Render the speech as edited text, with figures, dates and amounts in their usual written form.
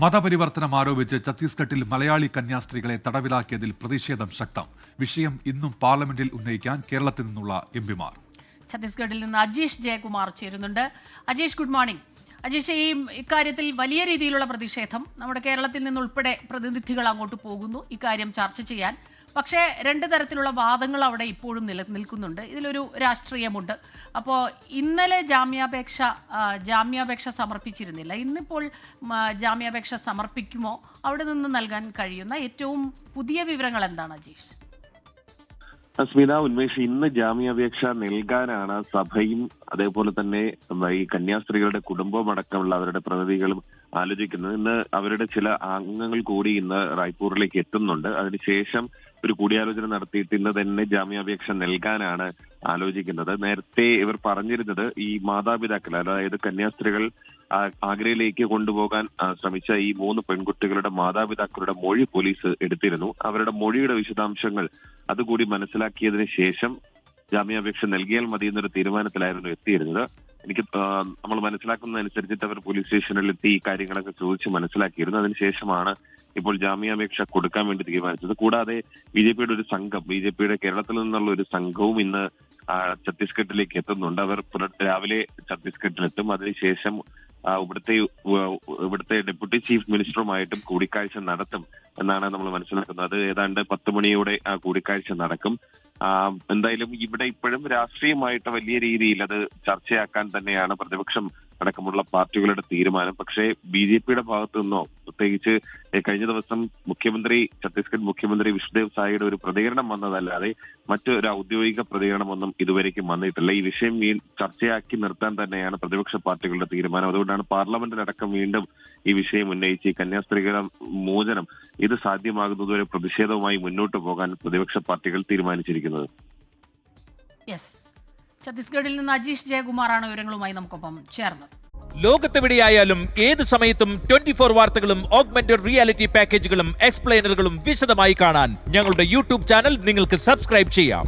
മതപരിവർത്തനം ആരോപിച്ച് ഛത്തീസ്ഗഡിൽ മലയാളി കന്യാസ്ത്രീകളെ തടവിലാക്കിയതിൽ പ്രതിഷേധം ശക്തം. വിഷയം ഇന്നും പാർലമെന്റിൽ ഉന്നയിക്കാൻ കേരളത്തിൽ നിന്നുള്ള എംപിമാർ. ഛത്തീസ്ഗഡിൽ നിന്ന് അജീഷ് ജയകുമാർ ചേരുന്നുണ്ട്. Ajeesh, good morning. അജീഷ്, ഈ ഇക്കാര്യത്തിൽ വലിയ രീതിയിലുള്ള പ്രതിഷേധം നമ്മുടെ കേരളത്തിൽ നിന്നുൾപ്പെടെ പ്രതിനിധികൾ അങ്ങോട്ട് പോകുന്നു ഇക്കാര്യം ചർച്ച ചെയ്യാൻ. പക്ഷേ രണ്ട് തരത്തിലുള്ള വാദങ്ങൾ അവിടെ ഇപ്പോഴും നിലനിൽക്കുന്നുണ്ട്. ഇതിലൊരു രാഷ്ട്രീയമുണ്ട്. അപ്പോൾ ഇന്നലെ ജാമ്യാപേക്ഷ സമർപ്പിച്ചിരുന്നില്ല. ഇന്നിപ്പോൾ ജാമ്യാപേക്ഷ സമർപ്പിക്കുമോ? അവിടെ നിന്ന് നൽകാൻ കഴിയുന്ന ഏറ്റവും പുതിയ വിവരങ്ങൾ എന്താണ് അജീഷ്? സ്മിത, ഉന്മേഷ്, ഇന്ന് ജാമ്യാപേക്ഷ നൽകാനാണ് സഭയും അതേപോലെ തന്നെ ഈ കന്യാസ്ത്രീകളുടെ കുടുംബവും അടക്കമുള്ള അവരുടെ പ്രതിനിധികളും ആലോചിക്കുന്നത്. ഇന്ന് അവരുടെ ചില അംഗങ്ങൾ കൂടി ഇന്ന് റായ്പൂരിലേക്ക് എത്തുന്നുണ്ട്. അതിനുശേഷം ഒരു കൂടിയാലോചന നടത്തിയിട്ട് ഇന്ന് തന്നെ ജാമ്യാപേക്ഷ നൽകാനാണ് ആലോചിക്കുന്നത്. നേരത്തെ ഇവർ പറഞ്ഞിരുന്നത് ഈ മാതാപിതാക്കൾ, അതായത് കന്യാസ്ത്രീകൾ ആഗ്രയിലേക്ക് കൊണ്ടുപോകാൻ ശ്രമിച്ച ഈ 3 പെൺകുട്ടികളുടെ മാതാപിതാക്കളുടെ മൊഴി പോലീസ് എടുത്തിരുന്നു. അവരുടെ മൊഴിയുടെ വിശദാംശങ്ങൾ അതുകൂടി മനസ്സിലാക്കിയതിനു ശേഷം ജാമ്യാപേക്ഷ നൽകിയാൽ മതി എന്നൊരു തീരുമാനത്തിലായിരുന്നു എത്തിയിരുന്നത്. നമ്മൾ മനസ്സിലാക്കുന്നതനുസരിച്ചിട്ട് അവർ പോലീസ് സ്റ്റേഷനിൽ എത്തി ഈ കാര്യങ്ങളൊക്കെ ചോദിച്ച് മനസ്സിലാക്കിയിരുന്നു. അതിനുശേഷമാണ് ഇപ്പോൾ ജാമ്യാപേക്ഷ കൊടുക്കാൻ വേണ്ടി തീരുമാനിച്ചത്. കൂടാതെ ബിജെപിയുടെ ഒരു സംഘം, ബിജെപിയുടെ കേരളത്തിൽ നിന്നുള്ള ഒരു സംഘവും ഇന്ന് ഛത്തീസ്ഗഡിലേക്ക് എത്തുന്നുണ്ട്. അവർ രാവിലെ ഛത്തീസ്ഗഡിലെത്തും. അതിനുശേഷം ഇവിടുത്തെ ഡെപ്യൂട്ടി ചീഫ് മിനിസ്റ്ററുമായിട്ടും കൂടിക്കാഴ്ച നടത്തും എന്നാണ് നമ്മൾ മനസ്സിലാക്കുന്നത്. അത് ഏതാണ്ട് 10 മണിയോടെ ആ കൂടിക്കാഴ്ച നടക്കും. എന്തായാലും ഇവിടെ ഇപ്പോഴും രാഷ്ട്രീയമായിട്ട് വലിയ രീതിയിൽ അത് ചർച്ചയാക്കാൻ തന്നെയാണ് പ്രതിപക്ഷം അടക്കമുള്ള പാർട്ടികളുടെ തീരുമാനം. പക്ഷേ ബിജെപിയുടെ ഭാഗത്തു നിന്നോ, പ്രത്യേകിച്ച് കഴിഞ്ഞ ദിവസം ഛത്തീസ്ഗഡ് മുഖ്യമന്ത്രി വിഷ്ണുദേവ് സായിയുടെ ഒരു പ്രതികരണം വന്നതല്ലാതെ മറ്റൊരു ഔദ്യോഗിക പ്രതികരണമൊന്നും ഇതുവരേക്കും വന്നിട്ടില്ല. ഈ വിഷയം ചർച്ചയാക്കി നിർത്താൻ തന്നെയാണ് പ്രതിപക്ഷ പാർട്ടികളുടെ തീരുമാനം. അതുകൊണ്ടാണ് പാർലമെന്റിലടക്കം വീണ്ടും ഈ വിഷയം ഉന്നയിച്ച് ഈ കന്യാസ്ത്രീകളുടെ മോചനം ഇത് സാധ്യമാകുന്നതുവരെ പ്രതിഷേധവുമായി മുന്നോട്ട് പോകാൻ പ്രതിപക്ഷ പാർട്ടികൾ തീരുമാനിച്ചിരിക്കുന്നത്. ഛത്തീസ്ഗഡിൽ നിന്ന് അജീഷ് ജയകുമാറാണ് വിവരങ്ങളുമായി നമുക്കൊപ്പം ചേർന്നത്. ലോകത്തെവിടെയായാലും ഏത് സമയത്തും 24 വാർത്തകളും ഓഗ്മെന്റഡ് റിയാലിറ്റി പാക്കേജുകളും എക്സ്പ്ലെയിനറുകളും വിശദമായി കാണാൻ ഞങ്ങളുടെ യൂട്യൂബ് ചാനൽ നിങ്ങൾക്ക് സബ്സ്ക്രൈബ് ചെയ്യാം.